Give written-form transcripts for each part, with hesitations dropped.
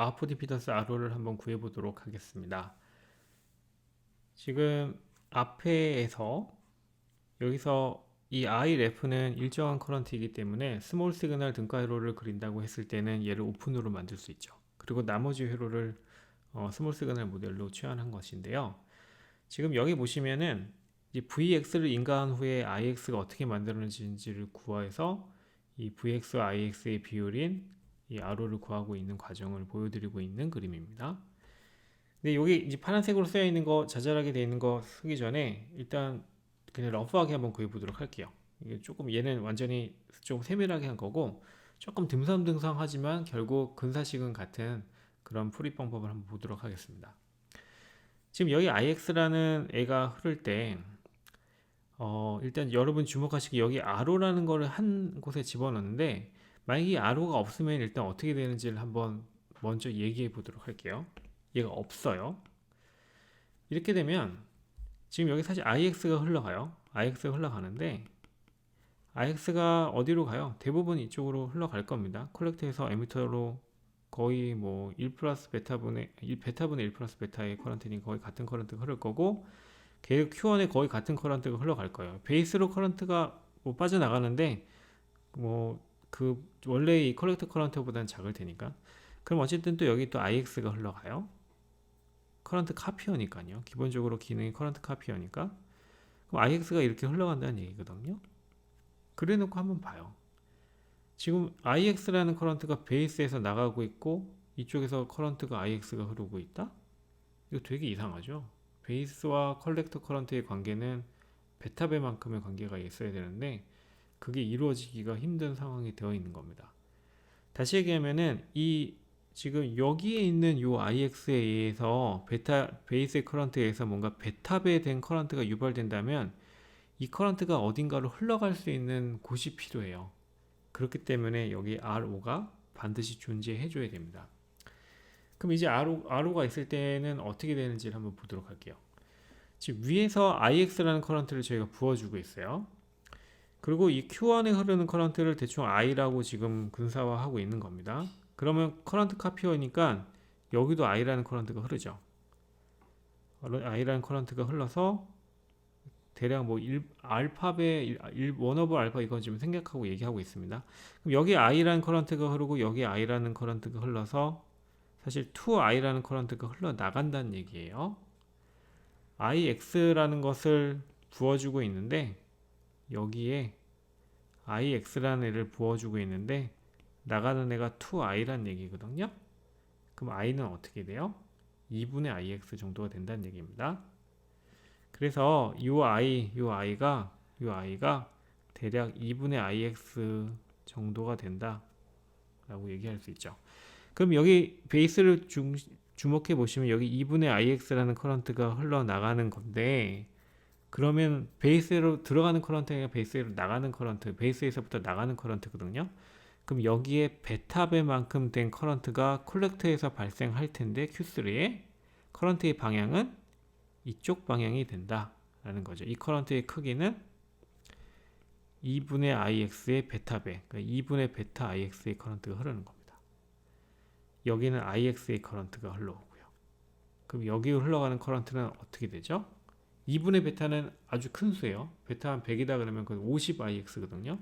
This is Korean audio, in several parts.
아웃풋 임피던스 R호를 한번 구해 보도록 하겠습니다. 지금 앞에에서 여기서 이 IREF는 일정한 커런트이기 때문에 스몰 시그널 등가 회로를 그린다고 했을 때는 얘를 오픈으로 만들 수 있죠. 그리고 나머지 회로를 스몰 시그널 모델로 취한한 것인데요. 지금 여기 보시면은 이 VX를 인가한 후에 IX가 어떻게 만들어지는지를 구해서 이 VX, IX의 비율인 이 R호를 구하고 있는 과정을 보여드리고 있는 그림입니다. 근데 여기 이제 파란색으로 쓰여 있는 거, 자잘하게 되어 있는 거 쓰기 전에 일단 그냥 러프하게 한번 구해보도록 할게요. 이게 조금 얘는 완전히 좀 세밀하게 한 거고 조금 듬성듬성하지만 결국 근사식은 같은 그런 풀이 방법을 한번 보도록 하겠습니다. 지금 여기 IX라는 애가 흐를 때 일단 여러분 주목하시기 여기 R호라는 거를 한 곳에 집어넣는데 만약에 R호가 없으면 일단 어떻게 되는지를 한번 먼저 얘기해 보도록 할게요. 얘가 없어요. 이렇게 되면 지금 여기 사실 IX가 흘러가요. IX가 흘러가는데 IX가 어디로 가요? 대부분 이쪽으로 흘러갈 겁니다. 콜렉터에서 에미터로 거의 뭐 1 플러스 베타분의 1 플러스 베타의 커런트니 거의 같은 커런트가 흐를 거고 계속 Q1에 거의 같은 커런트가 흘러갈 거예요. 베이스로 커런트가 뭐 빠져나가는데 뭐 그 원래 이 컬렉터 커런트보다는 작을 테니까 그럼 어쨌든 또 여기 또 IX가 흘러가요. 커런트 카피어니까요. 기본적으로 기능이 커런트 카피어니까 그럼 IX가 이렇게 흘러간다는 얘기거든요. 그래 놓고 한번 봐요. 지금 IX라는 커런트가 베이스에서 나가고 있고 이쪽에서 커런트가 IX가 흐르고 있다? 이거 되게 이상하죠? 베이스와 컬렉터 커런트의 관계는 베타배만큼의 관계가 있어야 되는데 그게 이루어지기가 힘든 상황이 되어 있는 겁니다. 다시 얘기하면은 이 지금 여기에 있는 요 IX에 의해서 베이스의 커런트에 의해서 뭔가 베타배 된 커런트가 유발된다면 이 커런트가 어딘가로 흘러갈 수 있는 곳이 필요해요. 그렇기 때문에 여기 RO가 반드시 존재해 줘야 됩니다. 그럼 이제 RO가 있을 때는 어떻게 되는지를 한번 보도록 할게요. 지금 위에서 IX라는 커런트를 저희가 부어주고 있어요. 그리고 이 Q1에 흐르는 커런트를 대충 I라고 지금 근사화하고 있는 겁니다. 그러면 커런트 카피어니까 여기도 I라는 커런트가 흐르죠. I라는 커런트가 흘러서 대략 뭐 알파벳 1오버 알파 이건 지금 생각하고 얘기하고 있습니다. 그럼 여기 I라는 커런트가 흐르고 여기 I라는 커런트가 흘러서 사실 2I라는 커런트가 흘러나간다는 얘기예요. IX라는 것을 부어주고 있는데 여기에 IX라는 애를 부어주고 있는데 나가는 애가 2i란 얘기거든요. 그럼 i는 어떻게 돼요? 2분의 ix 정도가 된다는 얘기입니다. 그래서 요 i가 대략 2분의 ix 정도가 된다 라고 얘기할 수 있죠. 그럼 여기 베이스를 주목해 보시면 여기 2분의 ix라는 커런트가 흘러나가는 건데 그러면 베이스로 들어가는 커런트가 베이스로 나가는 커런트, 베이스에서부터 나가는 커런트거든요. 그럼 여기에 베타배만큼 된 커런트가 콜렉터에서 발생할 텐데 Q3에 커런트의 방향은 이쪽 방향이 된다라는 거죠. 이 커런트의 크기는 2분의 IX의 베타배, 그러니까 2분의 베타 IX의 커런트가 흐르는 겁니다. 여기는 IX의 커런트가 흘러오고요. 그럼 여기 흘러가는 커런트는 어떻게 되죠? 2분의 베타는 아주 큰 수예요. 베타 한 100이다 그러면 그 50IX거든요.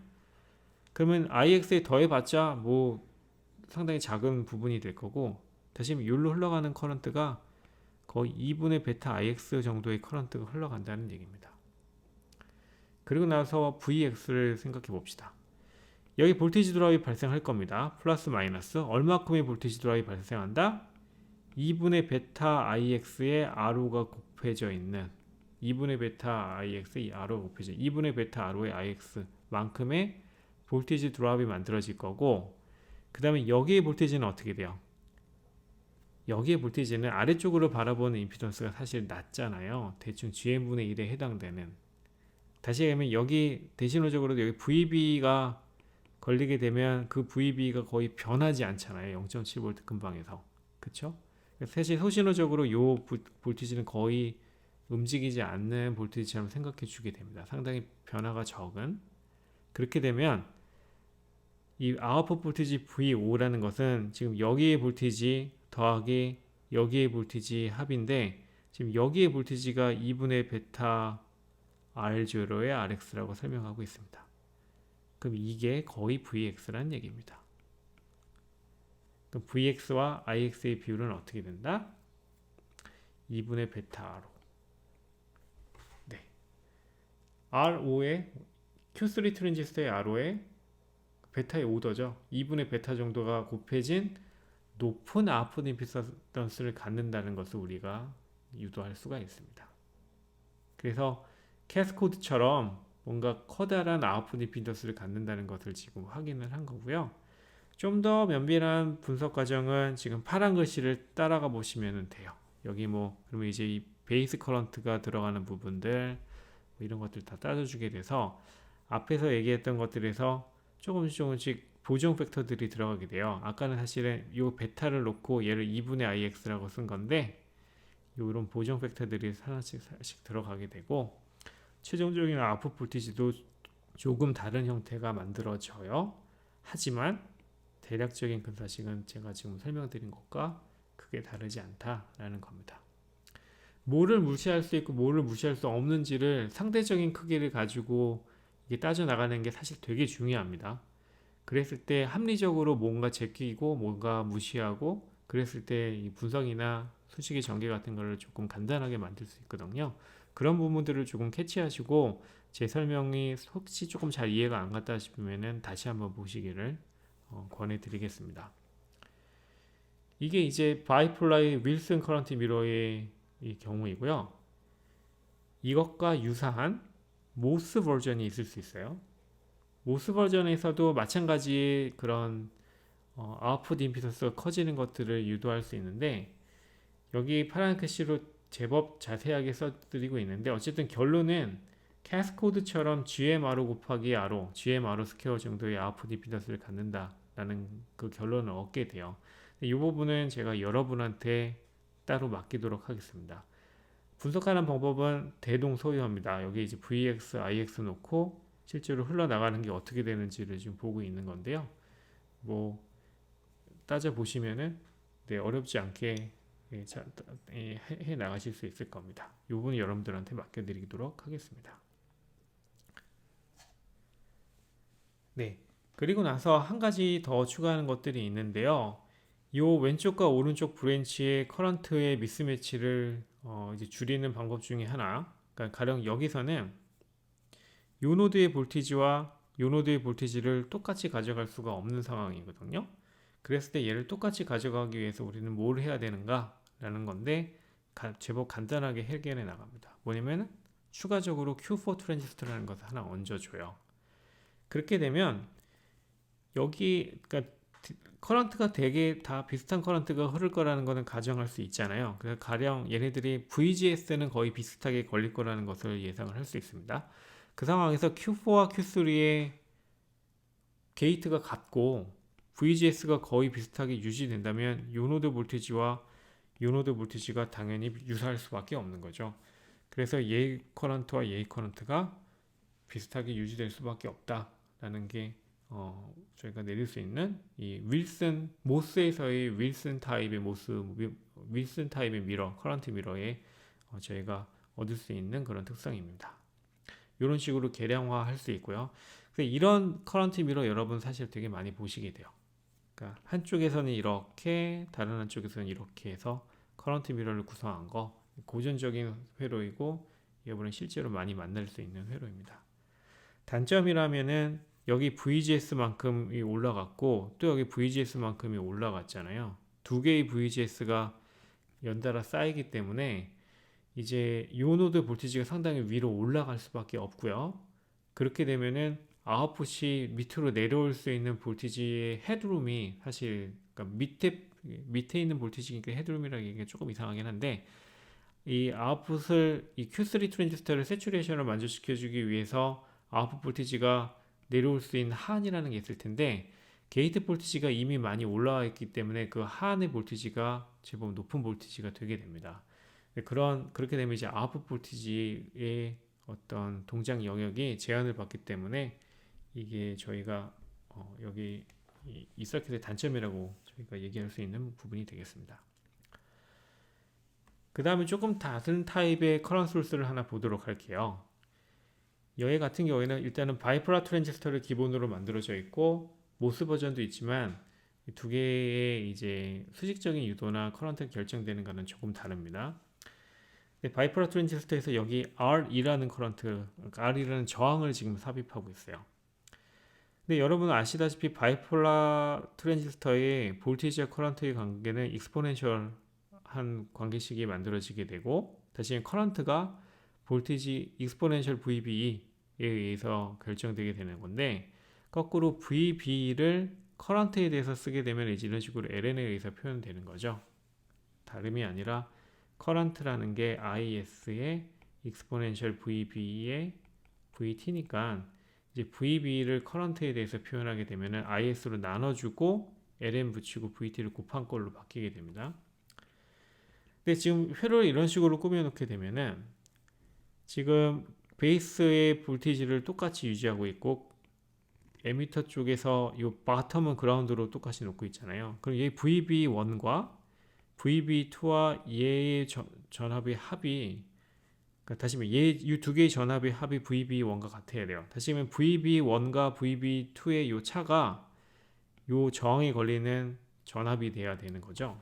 그러면 IX에 더해봤자 뭐 상당히 작은 부분이 될 거고 대신 여기로 흘러가는 커런트가 거의 2분의 베타 IX 정도의 커런트가 흘러간다는 얘기입니다. 그리고 나서 VX를 생각해 봅시다. 여기 볼테이지 드랍이 발생할 겁니다. 플러스 마이너스 얼마큼의 볼테이지 드랍이 발생한다? 2분의 베타 IX의 R호가 곱해져 있는 2분의 베타 IX의 R호가 곱해져 2분의 베타 R호의 IX 만큼의 볼테이지 드랍이 만들어질 거고 그 다음에 여기의 볼테이지는 어떻게 돼요? 여기의 볼테이지는 아래쪽으로 바라보는 임피던스가 사실 낮잖아요. 대충 GM분의 1에 해당되는 다시 얘기하면 여기 대신호적으로 여기 VB가 걸리게 되면 그 VB가 거의 변하지 않잖아요. 0.7V 근방에서 그쵸? 사실 소신호적으로 요 볼테이지는 거의 움직이지 않는 볼테이지처럼 생각해 주게 됩니다. 상당히 변화가 적은 그렇게 되면 이 아웃풋 볼테이지 V5라는 것은 지금 여기의 볼테이지 더하기 여기의 볼티지 합인데 지금 여기의 볼티지가 2분의 베타 R0의 RX라고 설명하고 있습니다. 그럼 이게 거의 VX라는 얘기입니다. 그럼 VX와 IX의 비율은 어떻게 된다? 2분의 베타 R로. 네. R5의 Q3 트랜지스터의 R5의 베타의 오더죠. 2분의 베타 정도가 곱해진 높은 아웃풋 임피던스를 갖는다는 것을 우리가 유도할 수가 있습니다. 그래서 캐스코드처럼 뭔가 커다란 아웃풋 임피던스를 갖는다는 것을 지금 확인을 한 거고요. 좀 더 면밀한 분석 과정은 지금 파란 글씨를 따라가 보시면 돼요. 여기 그러면 이제 이 베이스 커런트가 들어가는 부분들 이런 것들 다 따져주게 돼서 앞에서 얘기했던 것들에서 조금씩 보정 팩터들이 들어가게 돼요. 아까는 사실은 이 베타를 놓고 얘를 2분의 IX라고 쓴 건데 이런 보정 팩터들이 하나씩 들어가게 되고 최종적인 아웃풋 볼티지도 조금 다른 형태가 만들어져요. 하지만 대략적인 근사식은 제가 지금 설명드린 것과 크게 다르지 않다라는 겁니다. 뭐를 무시할 수 있고 뭐를 무시할 수 없는지를 상대적인 크기를 가지고 이게 따져나가는 게 사실 되게 중요합니다. 그랬을 때 합리적으로 뭔가 제끼고 뭔가 무시하고 그랬을 때 이 분석이나 수식의 전개 같은 거를 조금 간단하게 만들 수 있거든요. 그런 부분들을 조금 캐치하시고 제 설명이 혹시 조금 잘 이해가 안 갔다 싶으면은 다시 한번 보시기를 권해드리겠습니다. 이게 이제 바이폴라의 윌슨 커런트 미러의 이 경우이고요. 이것과 유사한 모스 버전이 있을 수 있어요. 모스 버전에서도 마찬가지의 그런 아웃풋 임피던스가 커지는 것들을 유도할 수 있는데 여기 파란 글씨로 제법 자세하게 써드리고 있는데 어쨌든 결론은 캐스코드처럼 GMRO 곱하기 RO, GMRO 스퀘어 정도의 아웃풋 임피던스를 갖는다라는 그 결론을 얻게 돼요. 이 부분은 제가 여러분한테 따로 맡기도록 하겠습니다. 분석하는 방법은 대동소이합니다. 여기 이제 VX, IX 놓고 실제로 흘러나가는 게 어떻게 되는지를 지금 보고 있는 건데요. 따져보시면은 어렵지 않게 해 나가실 수 있을 겁니다. 이 부분 여러분들한테 맡겨드리도록 하겠습니다. 네. 그리고 나서 한 가지 더 추가하는 것들이 있는데요. 이 왼쪽과 오른쪽 브랜치의 커런트의 미스매치를 이제 줄이는 방법 중에 하나. 그러니까 가령 여기서는 요 노드의 볼티지와 요 노드의 볼티지를 똑같이 가져갈 수가 없는 상황이거든요. 그랬을 때 얘를 똑같이 가져가기 위해서 우리는 뭘 해야 되는가 라는 건데 제법 간단하게 해결해 나갑니다. 뭐냐면 추가적으로 Q4 트랜지스터라는 것을 하나 얹어줘요. 그렇게 되면 여기 그러니까 커런트가 되게 다 비슷한 커런트가 흐를 거라는 것은 가정할 수 있잖아요. 그래서 가령 얘네들이 VGS는 거의 비슷하게 걸릴 거라는 것을 예상을 할 수 있습니다. 그 상황에서 Q4와 Q3의 게이트가 같고 VGS가 거의 비슷하게 유지된다면 요노드 볼티지와 요노드 볼티지가 당연히 유사할 수밖에 없는 거죠. 그래서 얘 커런트와 얘 커런트가 비슷하게 유지될 수밖에 없다라는 게 저희가 내릴 수 있는 이 윌슨 모스에서의 윌슨 타입의 윌슨 타입의 미러 커런트 미러에 저희가 얻을 수 있는 그런 특성입니다. 이런 식으로 계량화할 수 있고요. 이런 커런트 미러 여러분 사실 되게 많이 보시게 돼요. 그러니까 한쪽에서는 이렇게 다른 한쪽에서는 이렇게 해서 커런트 미러를 구성한 거 고전적인 회로이고 여러분은 실제로 많이 만날 수 있는 회로입니다. 단점이라면은 여기 VGS만큼이 올라갔고 또 여기 VGS만큼이 올라갔잖아요. 두 개의 VGS가 연달아 쌓이기 때문에 이제 이 노드 볼티지가 상당히 위로 올라갈 수밖에 없고요. 그렇게 되면은 아웃풋이 밑으로 내려올 수 있는 볼티지의 헤드룸이 사실 그러니까 밑에 있는 볼티지니까 헤드룸이라는 게 조금 이상하긴 한데 이 아웃풋을 이 Q3 트랜지스터를 세츄레이션을 만족시켜주기 위해서 아웃풋 볼티지가 내려올 수 있는 하한이라는 게 있을 텐데 게이트 볼티지가 이미 많이 올라와 있기 때문에 그 하한의 볼티지가 제법 높은 볼티지가 되게 됩니다. 그렇게 되면 이제 아웃풋 볼티지의 어떤 동작 영역이 제한을 받기 때문에 이게 저희가 여기 이 서킷의 단점이라고 저희가 얘기할 수 있는 부분이 되겠습니다. 그 다음에 조금 다른 타입의 커런트 소스를 하나 보도록 할게요. 얘 같은 경우에는 일단은 바이폴라 트랜지스터를 기본으로 만들어져 있고 모스 버전도 있지만 두 개의 이제 수직적인 유도나 커런트가 결정되는 거는 조금 다릅니다. 바이폴라 트랜지스터에서 여기 R이라는 커런트, 그러니까 R이라는 저항을 지금 삽입하고 있어요. 근데 여러분 아시다시피 바이폴라 트랜지스터의 볼테이지와 커런트의 관계는 익스포넨셜한 관계식이 만들어지게 되고 다시 커런트가 볼테이지 익스포넨셜 VB에 의해서 결정되게 되는 건데 거꾸로 VB를 커런트에 대해서 쓰게 되면 이런 식으로 ln에 의해서 표현되는 거죠. 다름이 아니라 커런트라는 게 IS의 익스포넨셜 VB의 VT니까 이제 VB를 커런트에 대해서 표현하게 되면은 IS로 나눠주고 ln 붙이고 VT를 곱한 걸로 바뀌게 됩니다. 근데 지금 회로를 이런 식으로 꾸며놓게 되면은 지금 베이스의 볼테이지를 똑같이 유지하고 있고 에미터 쪽에서 이 바텀은 그라운드로 똑같이 놓고 있잖아요. 그럼 이 VB1과 VB2와 얘의 전압의 합이 그러니까 다시 말하면 이 두 개의 전압의 합이 VB1과 같아야 돼요. 다시 말하면 VB1과 VB2의 이 차가 이 저항에 걸리는 전압이 돼야 되는 거죠.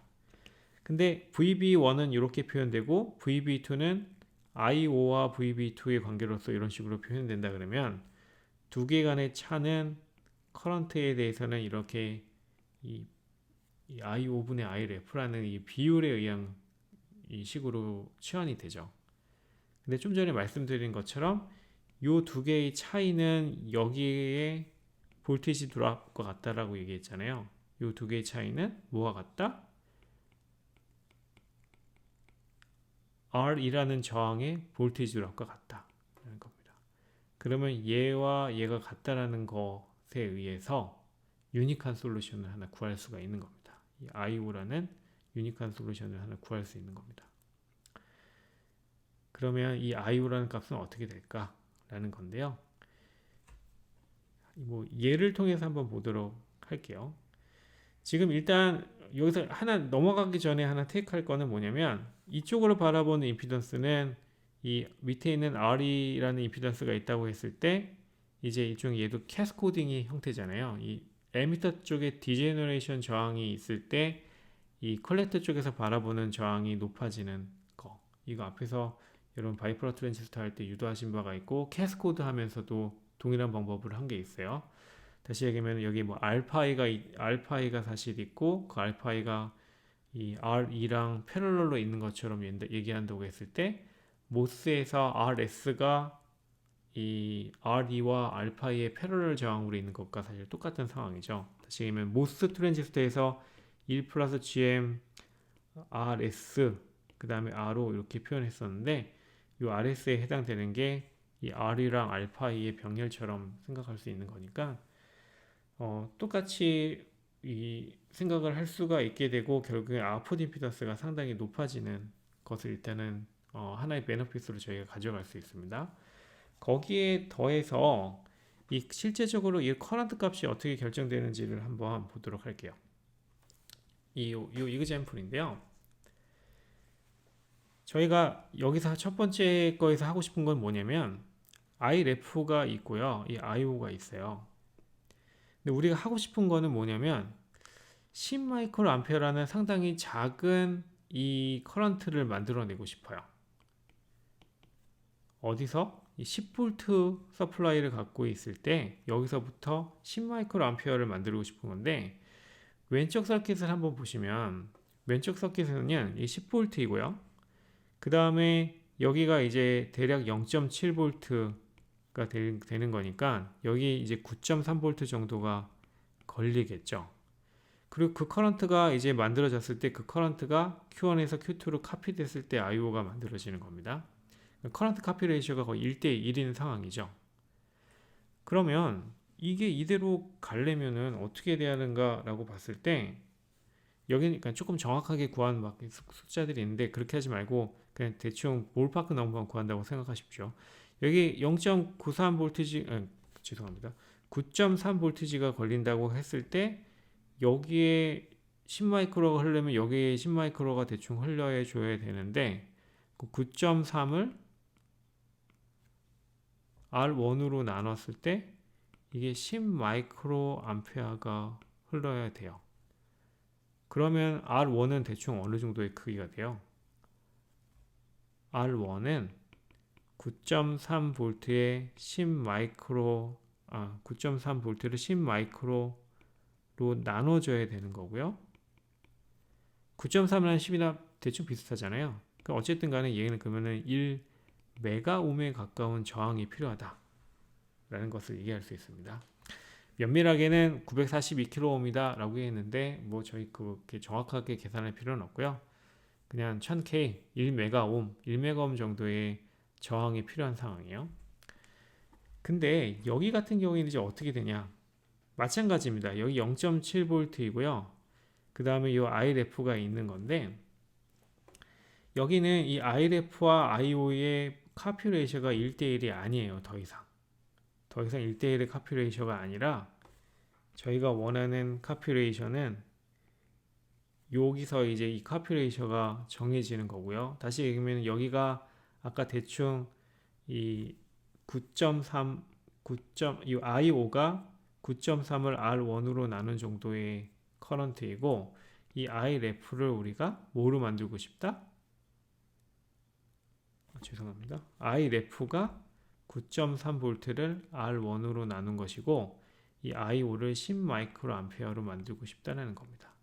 근데 VB1은 이렇게 표현되고 VB2는 IO와 VB2의 관계로서 이런 식으로 표현된다 그러면 두 개 간의 차는 커런트에 대해서는 이렇게 이 I5분의 I레프라는 이 비율에 의한 이 식으로 치환이 되죠. 근데 좀 전에 말씀드린 것처럼 이 두 개의 차이는 여기에 볼테이지 드랍과 같다라고 얘기했잖아요. 이 두 개의 차이는 뭐와 같다? R이라는 저항의 볼테이지 드랍과 같다라는 겁니다. 그러면 얘와 얘가 같다라는 것에 의해서 유니크한 솔루션을 하나 구할 수가 있는 겁니다. 이 IO라는 유니크한 솔루션을 하나 구할 수 있는 겁니다. 그러면 이 IO라는 값은 어떻게 될까라는 건데요. 뭐 예를 통해서 한번 보도록 할게요. 지금 일단 여기서 하나 넘어가기 전에 하나 테이크할 거는 뭐냐면 이쪽으로 바라보는 임피던스는 이 밑에 있는 R이라는 임피던스가 있다고 했을 때 이제 일종의 얘도 캐스코딩이 형태잖아요. 이 에미터 쪽에 디제너레이션 저항이 있을 때 이 컬렉터 쪽에서 바라보는 저항이 높아지는 거. 이거 앞에서 여러분 바이폴라 트랜지스터 할 때 유도하신 바가 있고 캐스코드 하면서도 동일한 방법을 한 게 있어요. 다시 얘기하면 여기 뭐 알파이가 사실 있고 그 알파이가 이 R2랑 패럴럴로 있는 것처럼 얘기한다고 했을 때 모스에서 RS가 이 R2와 알파이의 패럴럴 저항으로 있는 것과 사실 똑같은 상황이죠. 다시 얘기하면 모스 트랜지스터에서 1 플러스 GM RS 그 다음에 R로 이렇게 표현했었는데 이 RS에 해당되는 게 이 R이랑 알파이의 병렬처럼 생각할 수 있는 거니까 똑같이 이 생각을 할 수가 있게 되고 결국에 아웃풋 임피던스가 상당히 높아지는 것을 일단은 하나의 베너핏으로 저희가 가져갈 수 있습니다. 거기에 더해서 이 실제적으로 이 커런트 값이 어떻게 결정되는지를 한번 보도록 할게요. 이 이그젬플인데요. 저희가 여기서 첫 번째 거에서 하고 싶은 건 뭐냐면 Iref가 있고요. 이 IO가 있어요. 근데 우리가 하고 싶은 거는 뭐냐면 10 마이크로 암페어라는 상당히 작은 이 커런트를 만들어내고 싶어요. 어디서? 이 10V 서플라이를 갖고 있을 때 여기서부터 10 마이크로 암페어를 만들고 싶은 건데 왼쪽 서킷을 한번 보시면 왼쪽 서킷은요 이 10V이고요. 그 다음에 여기가 이제 대략 0.7V가 되는 거니까 여기 이제 9.3V 정도가 걸리겠죠. 그리고 그 커런트가 이제 만들어졌을 때 그 커런트가 Q1에서 Q2로 카피됐을 때 IO가 만들어지는 겁니다. 커런트 카피 레이셔가 거의 1대1인 상황이죠. 그러면 이게 이대로 가려면은 어떻게 돼야 하는가 라고 봤을 때 여기니까 그러니까 조금 정확하게 구한 막 숫자들이 있는데 그렇게 하지 말고 그냥 대충 볼파크 넘버만 구한다고 생각하십시오. 여기 0.93V 죄송합니다. 9.3V가 걸린다고 했을 때 여기에 10마이크로가 흐르면 여기에 10마이크로가 대충 흘려 줘야 되는데 그 9.3을 R1으로 나눴을 때 이게 10마이크로 암페어가 흘러야 돼요. 그러면 R1은 대충 어느 정도의 크기가 돼요? R1은 9.3V에 10마이크로 9.3V를 10마이크로로 나눠줘야 되는 거고요. 9.3이랑 10이나 대충 비슷하잖아요. 그럼 어쨌든 간에 얘는 그러면은 1메가옴에 가까운 저항이 필요하다 라는 것을 얘기할 수 있습니다. 면밀하게는 942kΩ이다 라고 했는데 뭐 저희 그렇게 정확하게 계산할 필요는 없고요. 그냥 1000K 1메가옴 정도의 저항이 필요한 상황이에요. 근데 여기 같은 경우에는 이제 어떻게 되냐? 마찬가지입니다. 여기 0.7V이고요. 그 다음에 이 IREF가 있는 건데 여기는 이 IREF와 IO의 카피 레이셔가 1대1이 아니에요. 더 이상 1대1의 카피 레이셔가 아니라 저희가 원하는 카피 레이셔는 여기서 이제 이 카피 레이셔가 정해지는 거고요. 다시 얘기하면 여기가 아까 대충 이 9.3 이 IO가 9.3을 R1으로 나눈 정도의 커런트이고 이 IREF를 우리가 뭐로 만들고 싶다? 죄송합니다. IREF가 9.3V를 R1으로 나눈 것이고 이 IO를 10마이크로암페어로 만들고 싶다는 겁니다.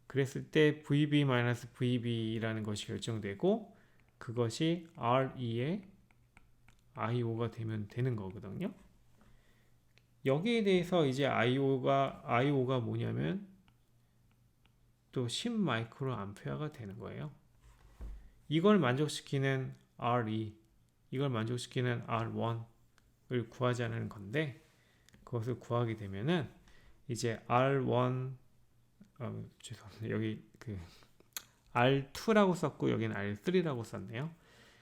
그랬을 때 VB-VB라는 것이 결정되고 그것이 RE의 IO가 되면 되는 거거든요. 여기에 대해서 이제 IO가 뭐냐면 또 10마이크로암페어가 되는 거예요. 이걸 만족시키는 RE, 이걸 만족시키는 R1을 구하자는 건데 그것을 구하게 되면은 이제 R1 죄송합니다. 여기 그 R2라고 썼고 여기는 R3라고 썼네요.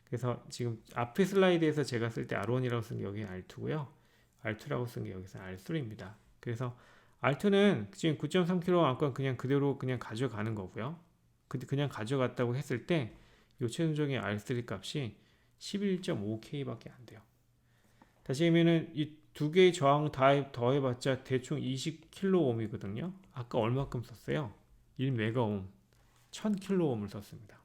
그래서 지금 앞에 슬라이드에서 제가 쓸 때 R1이라고 쓴 게 여기는 R2고요. R2라고 쓴 게 여기서 R3입니다. 그래서 R2는 지금 9.3kΩ 그냥 그대로 그냥 가져가는 거고요. 그냥 가져갔다고 했을 때 이 최종적인 R3 값이 11.5K밖에 안 돼요. 다시 하면은 이 두 개의 저항 다 더해봤자 대충 20kΩ이거든요. 아까 얼마큼 썼어요? 1메가옴, 1000kΩ을 썼습니다.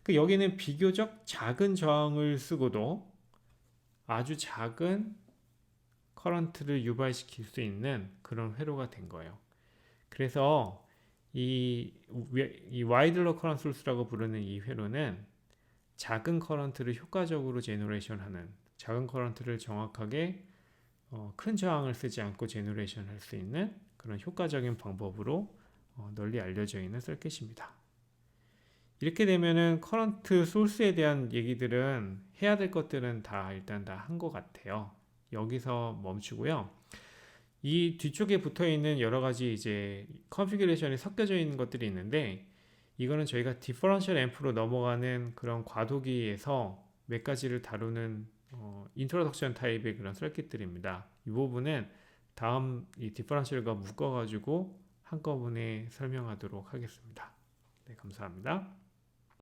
여기는 비교적 작은 저항을 쓰고도 아주 작은 커런트를 유발시킬 수 있는 그런 회로가 된 거예요. 그래서 이 와이드러 커런트 소스라고 부르는 이 회로는 작은 커런트를 효과적으로 제너레이션하는 작은 커런트를 정확하게 큰 저항을 쓰지 않고 제너레이션 할 수 있는 그런 효과적인 방법으로 널리 알려져 있는 서킷입니다. 이렇게 되면은 커런트 소스에 대한 얘기들은 해야 될 것들은 다 일단 다 한 것 같아요. 여기서 멈추고요. 이 뒤쪽에 붙어 있는 여러 가지 이제 컨피규레이션이 섞여져 있는 것들이 있는데 이거는 저희가 디퍼런셜 앰프로 넘어가는 그런 과도기에서 몇 가지를 다루는 인트로덕션 타입의 그런 서킷들입니다. 이 부분은 다음 이 디퍼런셜과 묶어가지고 한꺼번에 설명하도록 하겠습니다. 네, 감사합니다.